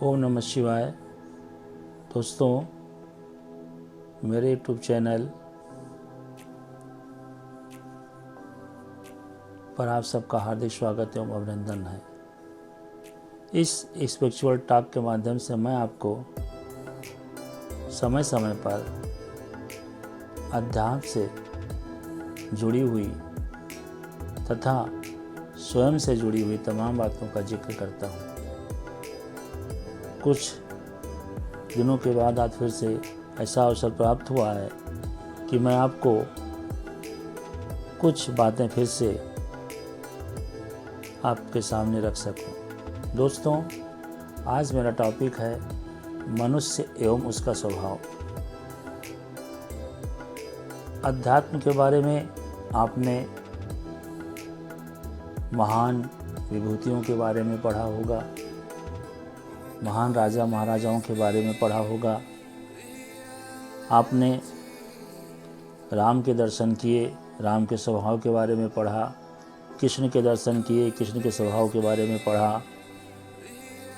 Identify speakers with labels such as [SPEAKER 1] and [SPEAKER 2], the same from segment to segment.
[SPEAKER 1] ओम नमः शिवाय। दोस्तों, मेरे यूट्यूब चैनल पर आप सबका हार्दिक स्वागत एवं अभिनंदन है। इस स्पिरिचुअल टॉक के माध्यम से मैं आपको समय समय पर अध्यात्म से जुड़ी हुई तथा स्वयं से जुड़ी हुई तमाम बातों का जिक्र करता हूँ। कुछ दिनों के बाद आज फिर से ऐसा अवसर प्राप्त हुआ है कि मैं आपको कुछ बातें फिर से आपके सामने रख सकूं। दोस्तों, आज मेरा टॉपिक है मनुष्य एवं उसका स्वभाव। अध्यात्म के बारे में आपने महान विभूतियों के बारे में पढ़ा होगा, महान राजा महाराजाओं के बारे में पढ़ा होगा। आपने राम के दर्शन किए, राम के स्वभाव के बारे में पढ़ा। कृष्ण के दर्शन किए, कृष्ण के स्वभाव के बारे में पढ़ा।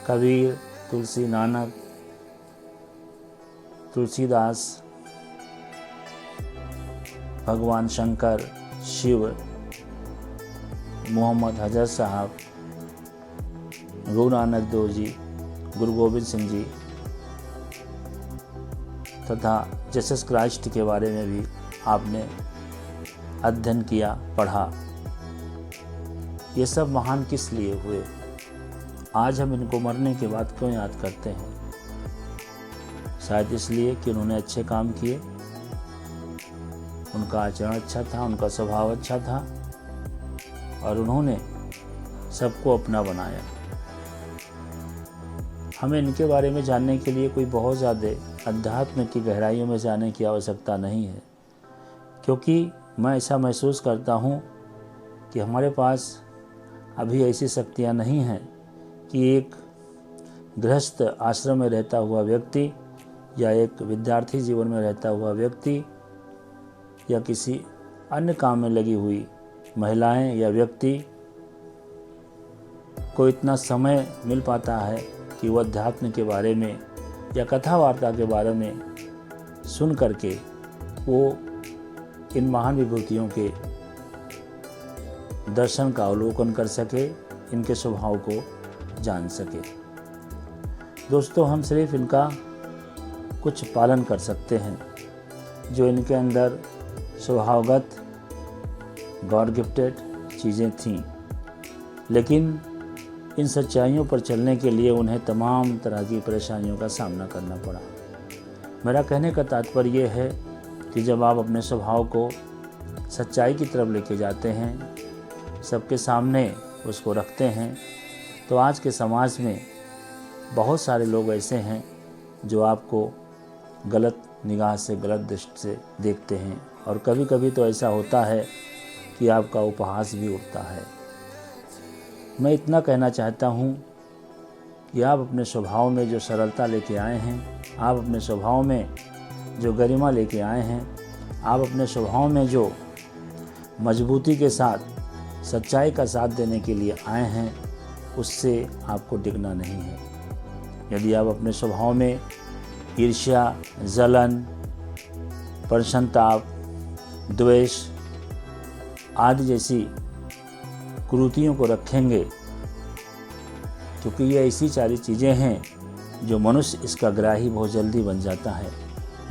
[SPEAKER 1] कबीर, तुलसी, नानक, तुलसीदास, भगवान शंकर, शिव, मोहम्मद हजरत साहब, गुरु नानक देव जी, गुरु गोविंद सिंह जी तथा जीसस क्राइस्ट के बारे में भी आपने अध्ययन किया, पढ़ा। ये सब महान किस लिए हुए? आज हम इनको मरने के बाद क्यों याद करते हैं? शायद इसलिए कि उन्होंने अच्छे काम किए, उनका आचरण अच्छा था, उनका स्वभाव अच्छा था और उन्होंने सबको अपना बनाया। हमें इनके बारे में जानने के लिए कोई बहुत ज़्यादा अध्यात्म की गहराइयों में जाने की आवश्यकता नहीं है, क्योंकि मैं ऐसा महसूस करता हूँ कि हमारे पास अभी ऐसी शक्तियाँ नहीं हैं कि एक गृहस्थ आश्रम में रहता हुआ व्यक्ति या एक विद्यार्थी जीवन में रहता हुआ व्यक्ति या किसी अन्य काम में लगी हुई महिलाएं या व्यक्ति को इतना समय मिल पाता है कि वह अध्यात्म के बारे में या कथा वार्ता के बारे में सुन करके वो इन महान विभूतियों के दर्शन का अवलोकन कर सके, इनके स्वभाव को जान सके। दोस्तों, हम सिर्फ इनका कुछ पालन कर सकते हैं जो इनके अंदर स्वभावगत गॉड गिफ्टेड चीज़ें थीं, लेकिन इन सच्चाइयों पर चलने के लिए उन्हें तमाम तरह की परेशानियों का सामना करना पड़ा। मेरा कहने का तात्पर्य यह है कि जब आप अपने स्वभाव को सच्चाई की तरफ लेके जाते हैं, सबके सामने उसको रखते हैं, तो आज के समाज में बहुत सारे लोग ऐसे हैं जो आपको गलत निगाह से, गलत दृष्टि से देखते हैं और कभी कभी तो ऐसा होता है कि आपका उपहास भी उठता है। मैं इतना कहना चाहता हूँ कि आप अपने स्वभाव में जो सरलता लेके आए हैं, आप अपने स्वभाव में जो गरिमा लेके आए हैं, आप अपने स्वभाव में जो मजबूती के साथ सच्चाई का साथ देने के लिए आए हैं, उससे आपको डिगना नहीं है। यदि आप अपने स्वभाव में ईर्ष्या, जलन, प्रसन्नताप, द्वेष आदि जैसी कुरीतियों को रखेंगे, क्योंकि ये ऐसी सारी चीज़ें हैं जो मनुष्य इसका ग्राही बहुत जल्दी बन जाता है।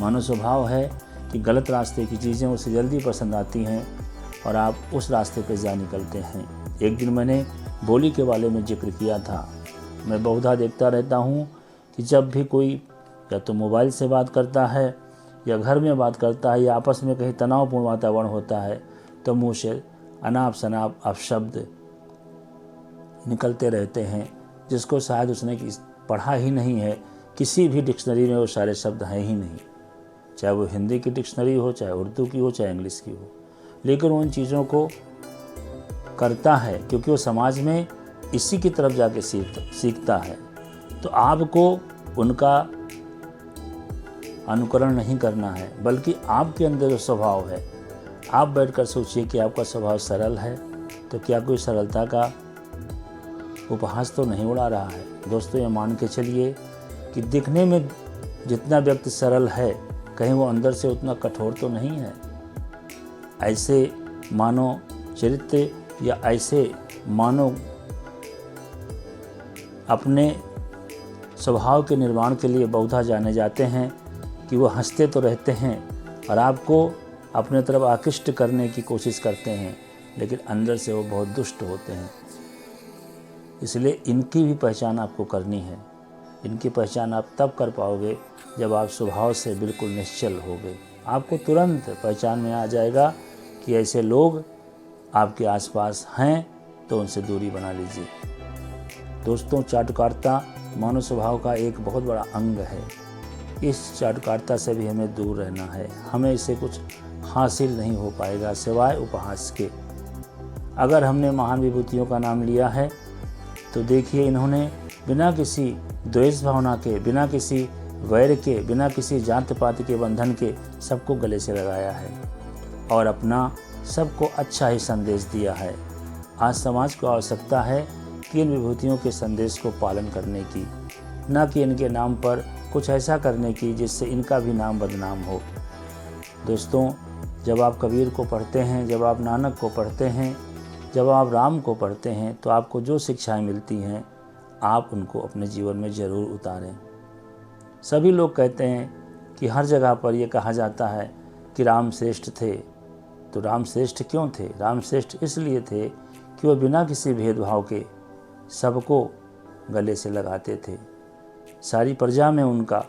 [SPEAKER 1] मानव स्वभाव है कि गलत रास्ते की चीज़ें उसे जल्दी पसंद आती हैं और आप उस रास्ते पर जा निकलते हैं। एक दिन मैंने बोली के बारे में जिक्र किया था। मैं बहुधा देखता रहता हूँ कि जब भी कोई या तो मोबाइल से बात करता है या घर में बात करता है या आपस में कहीं तनावपूर्ण वातावरण होता है, तो मुँह से अनाप शनाप अपशब्द निकलते रहते हैं, जिसको शायद उसने पढ़ा ही नहीं है। किसी भी डिक्शनरी में वो सारे शब्द हैं ही नहीं, चाहे वो हिंदी की डिक्शनरी हो, चाहे उर्दू की हो, चाहे इंग्लिश की हो, लेकिन वो उन चीज़ों को करता है क्योंकि वो समाज में इसी की तरफ जाके सीखता है। तो आपको उनका अनुकरण नहीं करना है, बल्कि आपके अंदर जो स्वभाव है, आप बैठकर सोचिए कि आपका स्वभाव सरल है, तो क्या कोई सरलता का उपहास तो नहीं उड़ा रहा है। दोस्तों, ये मान के चलिए कि दिखने में जितना व्यक्ति सरल है, कहीं वो अंदर से उतना कठोर तो नहीं है। ऐसे मानव चरित्र या ऐसे मानव अपने स्वभाव के निर्माण के लिए बहुधा जाने जाते हैं कि वो हंसते तो रहते हैं और आपको अपने तरफ आकृष्ट करने की कोशिश करते हैं, लेकिन अंदर से वो बहुत दुष्ट होते हैं। इसलिए इनकी भी पहचान आपको करनी है। इनकी पहचान आप तब कर पाओगे जब आप स्वभाव से बिल्कुल निश्चल होगे। आपको तुरंत पहचान में आ जाएगा कि ऐसे लोग आपके आसपास हैं, तो उनसे दूरी बना लीजिए। दोस्तों, चाटुकारिता मानव स्वभाव का एक बहुत बड़ा अंग है। इस चाटुकारिता से भी हमें दूर रहना है। हमें इससे कुछ हासिल नहीं हो पाएगा सिवाय उपहास के। अगर हमने महान विभूतियों का नाम लिया है तो देखिए, इन्होंने बिना किसी द्वेष भावना के, बिना किसी वैर के, बिना किसी जाति पाति के बंधन के सबको गले से लगाया है और अपना सबको अच्छा ही संदेश दिया है। आज समाज को आवश्यकता है कि इन विभूतियों के संदेश को पालन करने की, न कि इनके नाम पर कुछ ऐसा करने की जिससे इनका भी नाम बदनाम हो। दोस्तों, जब आप कबीर को पढ़ते हैं, जब आप नानक को पढ़ते हैं, जब आप राम को पढ़ते हैं, तो आपको जो शिक्षाएं मिलती हैं आप उनको अपने जीवन में ज़रूर उतारें। सभी लोग कहते हैं कि हर जगह पर यह कहा जाता है कि राम श्रेष्ठ थे। तो राम श्रेष्ठ क्यों थे? राम श्रेष्ठ इसलिए थे कि वह बिना किसी भेदभाव के सबको गले से लगाते थे। सारी प्रजा में उनका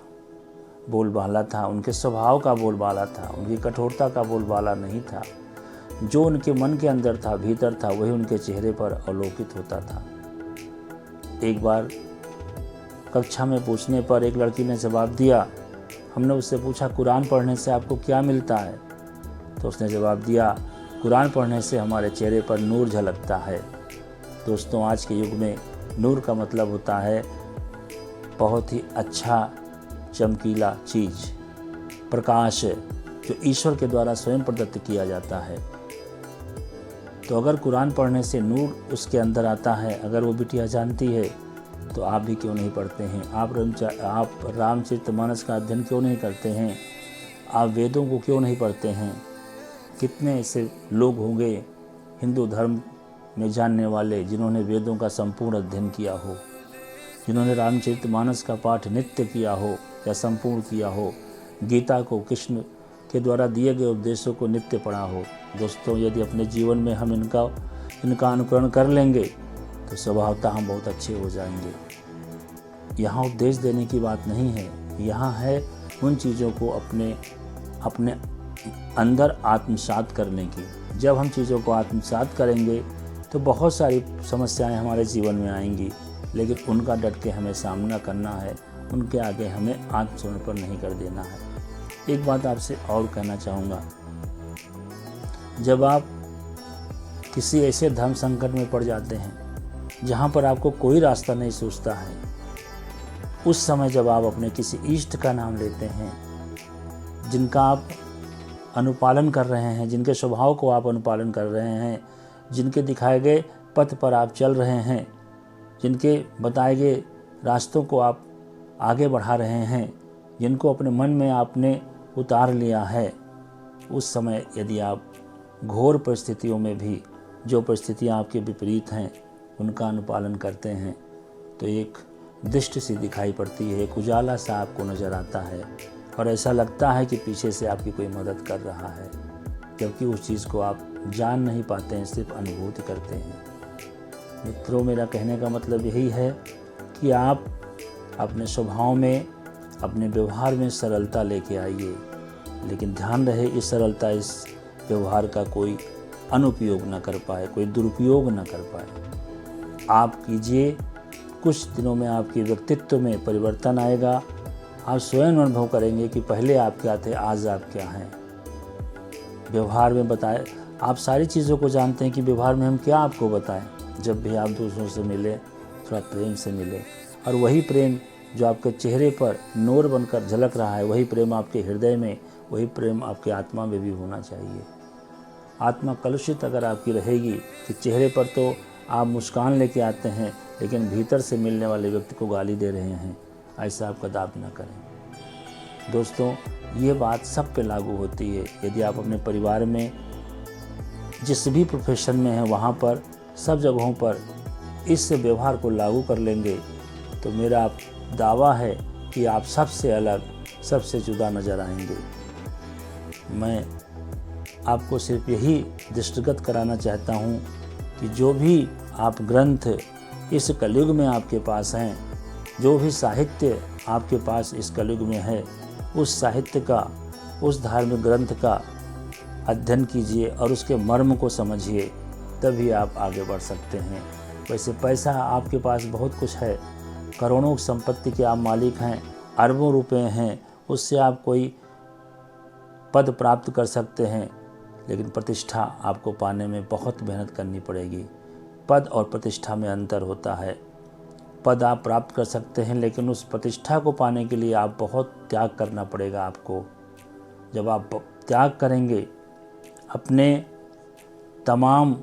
[SPEAKER 1] बोलबाला था, उनके स्वभाव का बोलबाला था, उनकी कठोरता का बोलबाला नहीं था। जो उनके मन के अंदर था, भीतर था, वही उनके चेहरे पर अवलोकित होता था। एक बार कक्षा में पूछने पर एक लड़की ने जवाब दिया। हमने उससे पूछा, कुरान पढ़ने से आपको क्या मिलता है? तो उसने जवाब दिया, कुरान पढ़ने से हमारे चेहरे पर नूर झलकता है। दोस्तों, आज के युग में नूर का मतलब होता है बहुत ही अच्छा चमकीला चीज़, प्रकाश, जो ईश्वर के द्वारा स्वयं प्रदत्त किया जाता है। तो अगर कुरान पढ़ने से नूर उसके अंदर आता है, अगर वो बिटिया जानती है, तो आप भी क्यों नहीं पढ़ते हैं? आप रामचरितमानस का अध्ययन क्यों नहीं करते हैं? आप वेदों को क्यों नहीं पढ़ते हैं? कितने ऐसे लोग होंगे हिंदू धर्म में जानने वाले जिन्होंने वेदों का संपूर्ण अध्ययन किया हो, जिन्होंने रामचरितमानस का पाठ नित्य किया हो या संपूर्ण किया हो, गीता को, कृष्ण के द्वारा दिए गए उपदेशों को नित्य पढ़ा हो। दोस्तों, यदि अपने जीवन में हम इनका अनुकरण कर लेंगे तो स्वभावतः हम बहुत अच्छे हो जाएंगे। यहाँ उपदेश देने की बात नहीं है, यहाँ है उन चीज़ों को अपने अंदर आत्मसात करने की। जब हम चीज़ों को आत्मसात करेंगे तो बहुत सारी समस्याएं हमारे जीवन में आएंगी, लेकिन उनका डट के हमें सामना करना है, उनके आगे हमें आत्मसमर्पण नहीं कर देना है। एक बात आपसे और कहना चाहूँगा, जब आप किसी ऐसे धर्म संकट में पड़ जाते हैं जहाँ पर आपको कोई रास्ता नहीं सूझता है, उस समय जब आप अपने किसी इष्ट का नाम लेते हैं, जिनका आप अनुपालन कर रहे हैं, जिनके स्वभाव को आप अनुपालन कर रहे हैं, जिनके दिखाए गए पथ पर आप चल रहे हैं, जिनके बताए गए रास्तों को आप आगे बढ़ा रहे हैं, जिनको अपने मन में आपने उतार लिया है, उस समय यदि आप घोर परिस्थितियों में भी, जो परिस्थितियाँ आपके विपरीत हैं, उनका अनुपालन करते हैं, तो एक दृष्टि सी दिखाई पड़ती है, एक उजाला सा आपको नज़र आता है और ऐसा लगता है कि पीछे से आपकी कोई मदद कर रहा है, जबकि उस चीज़ को आप जान नहीं पाते हैं, सिर्फ अनुभूति करते हैं। मित्रों, मेरा कहने का मतलब यही है कि आप अपने स्वभाव में, अपने व्यवहार में सरलता लेके आइए, लेकिन ध्यान रहे इस सरलता, इस व्यवहार का कोई अनुपयोग न कर पाए, कोई दुरुपयोग न कर पाए। आप कीजिए, कुछ दिनों में आपके व्यक्तित्व में परिवर्तन आएगा। आप स्वयं अनुभव करेंगे कि पहले आप क्या थे, आज आप क्या हैं। व्यवहार में बताए, आप सारी चीज़ों को जानते हैं कि व्यवहार में हम क्या आपको बताएं। जब भी आप दूसरों से मिले, थोड़ा प्रेम से मिले, और वही प्रेम जो आपके चेहरे पर नूर बनकर झलक रहा है, वही प्रेम आपके हृदय में, वही प्रेम आपके आत्मा में भी होना चाहिए। आत्मा कलुषित अगर आपकी रहेगी कि चेहरे पर तो आप मुस्कान लेके आते हैं लेकिन भीतर से मिलने वाले व्यक्ति को गाली दे रहे हैं। ऐसा आप कदापि ना करें। दोस्तों, ये बात सब पे लागू होती है। यदि आप अपने परिवार में जिस भी प्रोफेशन में हैं वहाँ पर सब जगहों पर इस व्यवहार को लागू कर लेंगे तो मेरा दावा है कि आप सबसे अलग, सबसे जुदा नज़र आएंगे। मैं आपको सिर्फ यही दृष्टिगत कराना चाहता हूँ कि जो भी आप ग्रंथ इस कलयुग में आपके पास हैं, जो भी साहित्य आपके पास इस कलयुग में है, उस साहित्य का, उस धार्मिक ग्रंथ का अध्ययन कीजिए और उसके मर्म को समझिए, तभी आप आगे बढ़ सकते हैं। वैसे पैसा आपके पास बहुत कुछ है, करोड़ों की संपत्ति के आप मालिक हैं, अरबों रुपए हैं, उससे आप कोई पद प्राप्त कर सकते हैं, लेकिन प्रतिष्ठा आपको पाने में बहुत मेहनत करनी पड़ेगी। पद और प्रतिष्ठा में अंतर होता है। पद आप प्राप्त कर सकते हैं लेकिन उस प्रतिष्ठा को पाने के लिए आप बहुत त्याग करना पड़ेगा आपको। जब आप त्याग करेंगे, अपने तमाम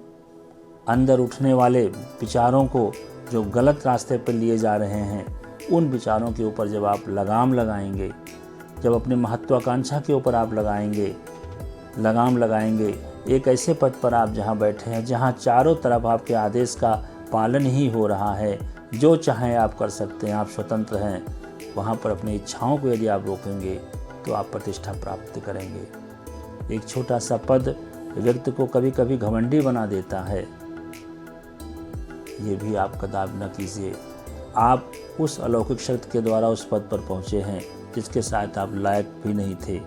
[SPEAKER 1] अंदर उठने वाले विचारों को जो गलत रास्ते पर लिए जा रहे हैं, उन विचारों के ऊपर जब आप लगाम लगाएंगे, जब अपनी महत्वाकांक्षा के ऊपर आप लगाम लगाएंगे, एक ऐसे पद पर आप जहां बैठे हैं, जहां चारों तरफ आपके आदेश का पालन ही हो रहा है, जो चाहें आप कर सकते हैं, आप स्वतंत्र हैं, वहां पर अपनी इच्छाओं को यदि आप रोकेंगे तो आप प्रतिष्ठा प्राप्त करेंगे। एक छोटा सा पद व्यक्ति को कभी कभी घमंडी बना देता है, ये भी आप कदापि न कीजिए। आप उस अलौकिक शक्ति के द्वारा उस पद पर पहुँचे हैं जिसके साथ आप लायक भी नहीं थे,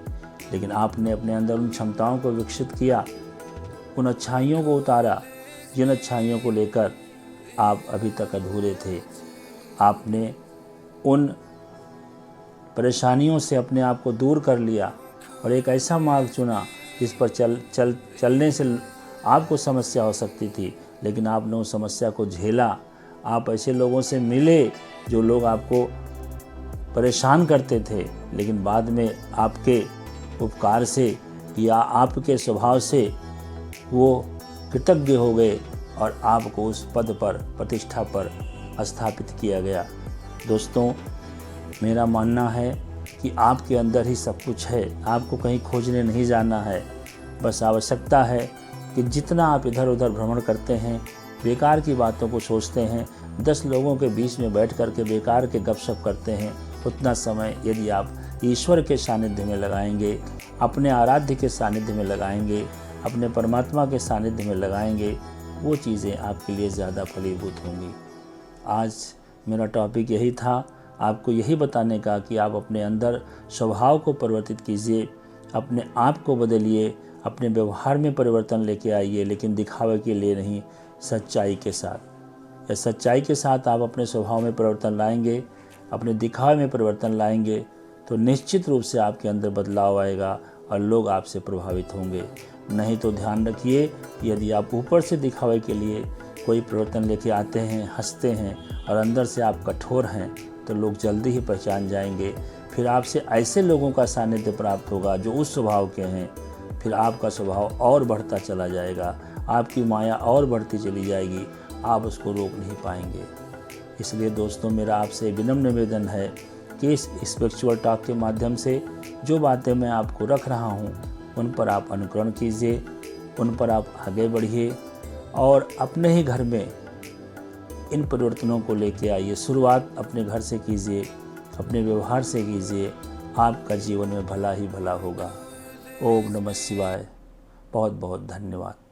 [SPEAKER 1] लेकिन आपने अपने अंदर उन क्षमताओं को विकसित किया, उन अच्छाइयों को उतारा जिन अच्छाइयों को लेकर आप अभी तक अधूरे थे। आपने उन परेशानियों से अपने आप को दूर कर लिया और एक ऐसा मार्ग चुना जिस पर चलने से आपको समस्या हो सकती थी, लेकिन आपने उस समस्या को झेला। आप ऐसे लोगों से मिले जो लोग आपको परेशान करते थे, लेकिन बाद में आपके उपकार से या आपके स्वभाव से वो कृतज्ञ हो गए और आपको उस पद पर, प्रतिष्ठा पर स्थापित किया गया। दोस्तों, मेरा मानना है कि आपके अंदर ही सब कुछ है, आपको कहीं खोजने नहीं जाना है। बस आवश्यकता है कि जितना आप इधर उधर भ्रमण करते हैं, बेकार की बातों को सोचते हैं, 10 लोगों के बीच में बैठ कर के बेकार के गपशप करते हैं, उतना समय यदि आप ईश्वर के सानिध्य में लगाएंगे, अपने आराध्य के सानिध्य में लगाएंगे, अपने परमात्मा के सानिध्य में लगाएंगे, वो चीज़ें आपके लिए ज़्यादा फलीभूत होंगी। आज मेरा टॉपिक यही था, आपको यही बताने का कि आप अपने अंदर स्वभाव को परिवर्तित कीजिए, अपने आप को बदलिए, अपने व्यवहार में परिवर्तन लेके आइए, लेकिन दिखावे के लिए नहीं, सच्चाई के साथ। या सच्चाई के साथ आप अपने स्वभाव में परिवर्तन लाएंगे, अपने दिखावे में परिवर्तन लाएंगे, तो निश्चित रूप से आपके अंदर बदलाव आएगा और लोग आपसे प्रभावित होंगे। नहीं तो ध्यान रखिए, यदि आप ऊपर से दिखावे के लिए कोई परिवर्तन लेके आते हैं, हंसते हैं और अंदर से आप कठोर हैं, तो लोग जल्दी ही पहचान जाएंगे। फिर आपसे ऐसे लोगों का सानिध्य प्राप्त होगा जो उस स्वभाव के हैं, फिर आपका स्वभाव और बढ़ता चला जाएगा, आपकी माया और बढ़ती चली जाएगी, आप उसको रोक नहीं पाएंगे। इसलिए दोस्तों, मेरा आपसे विनम्र निवेदन है कि इस स्पिरिचुअल टॉक के माध्यम से जो बातें मैं आपको रख रहा हूँ, उन पर आप अनुकरण कीजिए, उन पर आप आगे बढ़िए और अपने ही घर में इन परिवर्तनों को लेके आइए। शुरुआत अपने घर से कीजिए, अपने व्यवहार से कीजिए, आपका जीवन में भला ही भला होगा। ओम नमः शिवाय। बहुत बहुत धन्यवाद।